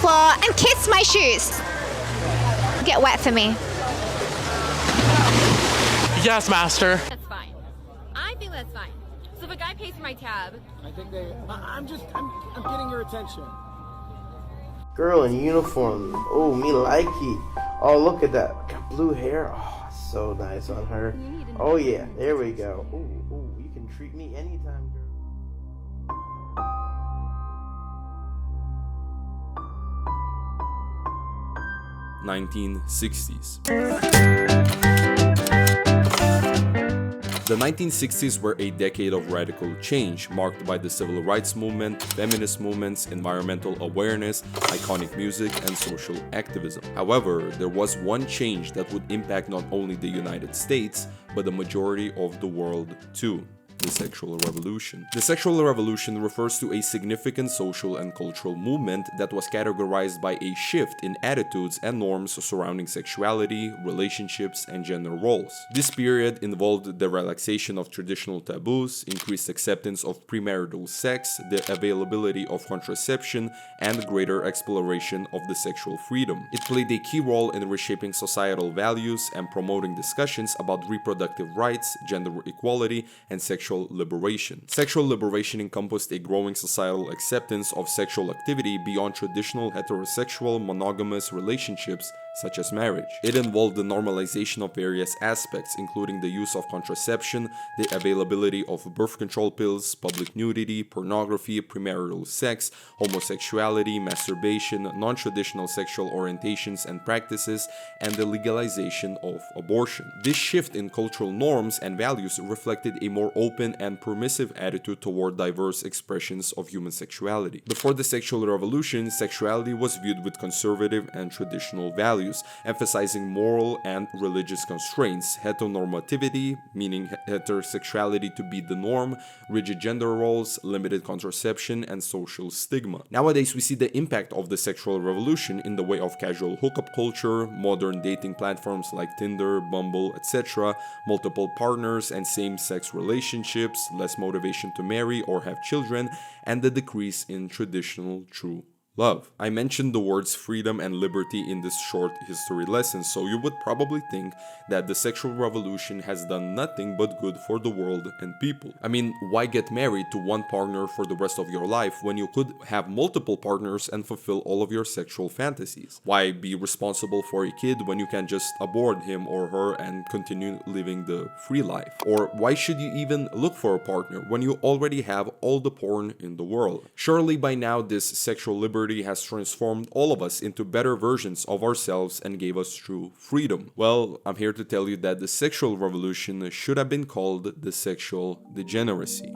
floor and kiss my shoes. Get wet for me. Yes, master. That's fine. I think that's fine. So if a guy pays for my tab, I'm getting your attention. Girl in uniform. Oh, me like it. Oh, look at that. Got blue hair. Oh, so nice on her. Oh yeah, there we go. Ooh, you can treat me anytime, girl. (1960s). The 1960s were a decade of radical change, marked by the civil rights movement, feminist movements, environmental awareness, iconic music, and social activism. However, there was one change that would impact not only the United States, but the majority of the world too. The sexual revolution. The sexual revolution refers to a significant social and cultural movement that was categorized by a shift in attitudes and norms surrounding sexuality, relationships, and gender roles. This period involved the relaxation of traditional taboos, increased acceptance of premarital sex, the availability of contraception, and greater exploration of the sexual freedom. It played a key role in reshaping societal values and promoting discussions about reproductive rights, gender equality, and sexual liberation. Sexual liberation encompassed a growing societal acceptance of sexual activity beyond traditional heterosexual monogamous relationships such as marriage. It involved the normalization of various aspects, including the use of contraception, the availability of birth control pills, public nudity, pornography, premarital sex, homosexuality, masturbation, non-traditional sexual orientations and practices, and the legalization of abortion. This shift in cultural norms and values reflected a more open and permissive attitude toward diverse expressions of human sexuality. Before the sexual revolution, sexuality was viewed with conservative and traditional values, emphasizing moral and religious constraints, heteronormativity, meaning heterosexuality to be the norm, rigid gender roles, limited contraception, and social stigma. Nowadays, we see the impact of the sexual revolution in the way of casual hookup culture, modern dating platforms like Tinder, Bumble, etc., multiple partners and same-sex relationships, less motivation to marry or have children, and the decrease in traditional true love. I mentioned the words freedom and liberty in this short history lesson, so you would probably think that the sexual revolution has done nothing but good for the world and people. I mean, why get married to one partner for the rest of your life when you could have multiple partners and fulfill all of your sexual fantasies? Why be responsible for a kid when you can just abort him or her and continue living the free life? Or why should you even look for a partner when you already have all the porn in the world? Surely by now this sexual liberty has transformed all of us into better versions of ourselves and gave us true freedom. Well, I'm here to tell you that the sexual revolution should have been called the sexual degeneracy.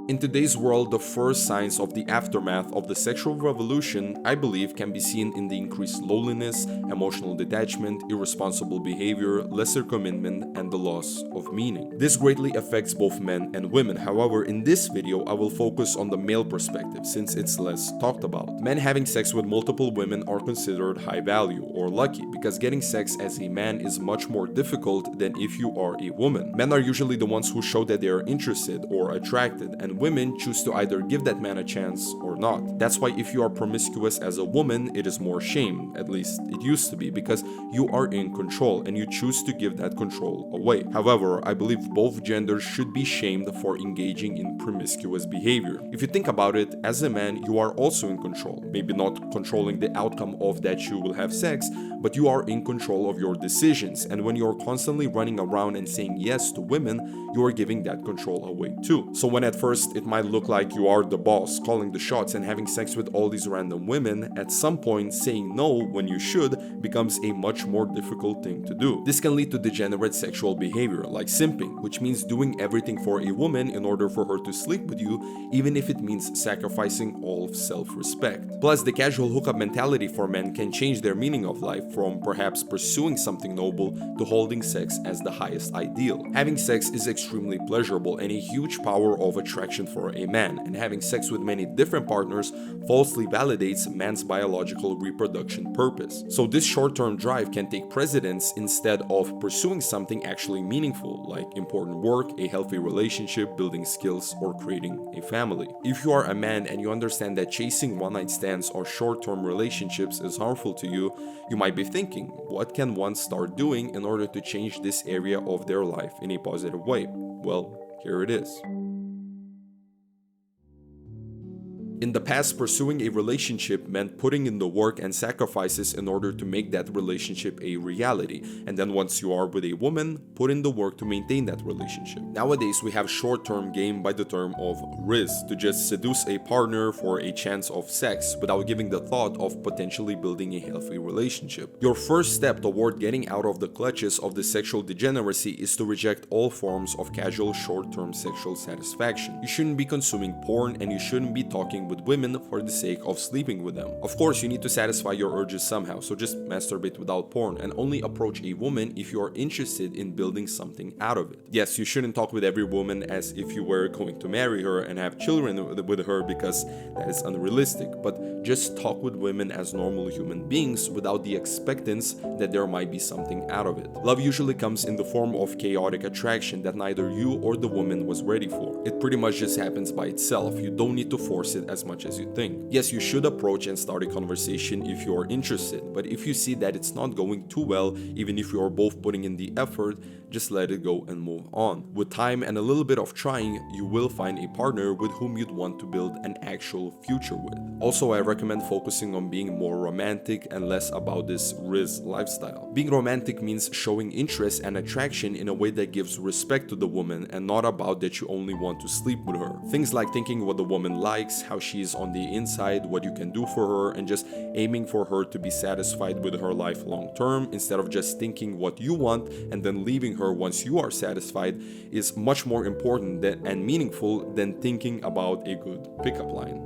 In today's world, the first signs of the aftermath of the sexual revolution, I believe, can be seen in the increased loneliness, emotional detachment, irresponsible behavior, lesser commitment, and the loss of meaning. This greatly affects both men and women. However, in this video, I will focus on the male perspective since it's less talked about. Men having sex with multiple women are considered high value or lucky because getting sex as a man is much more difficult than if you are a woman. Men are usually the ones who show that they are interested or attracted, and women choose to either give that man a chance or not. That's why if you are promiscuous as a woman, it is more shame, at least it used to be, because you are in control and you choose to give that control away. However, I believe both genders should be shamed for engaging in promiscuous behavior. If you think about it, as a man, you are also in control. Maybe not controlling the outcome of that you will have sex, but you are in control of your decisions. And when you're constantly running around and saying yes to women, you are giving that control away too. So when at first it might look like you are the boss, calling the shots and having sex with all these random women, at some point saying no when you should becomes a much more difficult thing to do. This can lead to degenerate sexual behavior like simping, which means doing everything for a woman in order for her to sleep with you, even if it means sacrificing all of self-respect. Plus, the casual hookup mentality for men can change their meaning of life from perhaps pursuing something noble to holding sex as the highest ideal. Having sex is extremely pleasurable and a huge power of attraction attraction for a man, and having sex with many different partners falsely validates man's biological reproduction purpose. So this short-term drive can take precedence instead of pursuing something actually meaningful, like important work, a healthy relationship, building skills, or creating a family. If you are a man and you understand that chasing one-night stands or short-term relationships is harmful to you, you might be thinking, what can one start doing in order to change this area of their life in a positive way? Well, here it is. In the past, pursuing a relationship meant putting in the work and sacrifices in order to make that relationship a reality. And then once you are with a woman, put in the work to maintain that relationship. Nowadays, we have short-term game by the term of Rizz, to just seduce a partner for a chance of sex without giving the thought of potentially building a healthy relationship. Your first step toward getting out of the clutches of the sexual degeneracy is to reject all forms of casual short-term sexual satisfaction. You shouldn't be consuming porn, and you shouldn't be talking with women for the sake of sleeping with them. Of course, you need to satisfy your urges somehow, so just masturbate without porn and only approach a woman if you are interested in building something out of it. Yes, you shouldn't talk with every woman as if you were going to marry her and have children with her, because that is unrealistic, but just talk with women as normal human beings without the expectance that there might be something out of it. Love usually comes in the form of chaotic attraction that neither you or the woman was ready for. It pretty much just happens by itself. You don't need to force it as much as you think. Yes, you should approach and start a conversation if you are interested, but if you see that it's not going too well, even if you are both putting in the effort, just let it go and move on. With time and a little bit of trying, you will find a partner with whom you'd want to build an actual future with. Also, I recommend focusing on being more romantic and less about this Rizz lifestyle. Being romantic means showing interest and attraction in a way that gives respect to the woman and not about that you only want to sleep with her. Things like thinking what the woman likes, how she is on the inside, what you can do for her, and just aiming for her to be satisfied with her life long term instead of just thinking what you want and then leaving her once you are satisfied is much more important and meaningful than thinking about a good pickup line.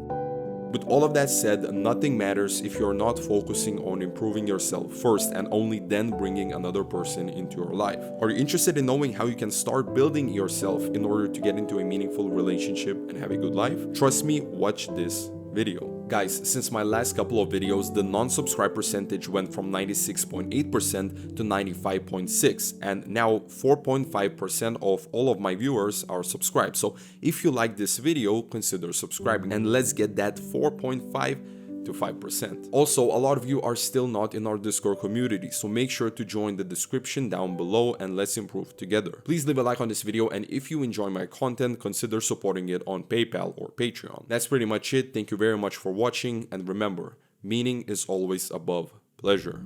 With all of that said, nothing matters if you're not focusing on improving yourself first and only then bringing another person into your life. Are you interested in knowing how you can start building yourself in order to get into a meaningful relationship and have a good life? Trust me, watch this video. Guys, since my last couple of videos, the non-subscribe percentage went from 96.8% to 95.6%, and now 4.5% of all of my viewers are subscribed. So if you like this video, consider subscribing, and let's get that 4.5 to 5%. Also, a lot of you are still not in our Discord community, so make sure to join the description down below and let's improve together. Please leave a like on this video, and if you enjoy my content, consider supporting it on PayPal or Patreon. That's pretty much it. Thank you very much for watching, and remember, meaning is always above pleasure.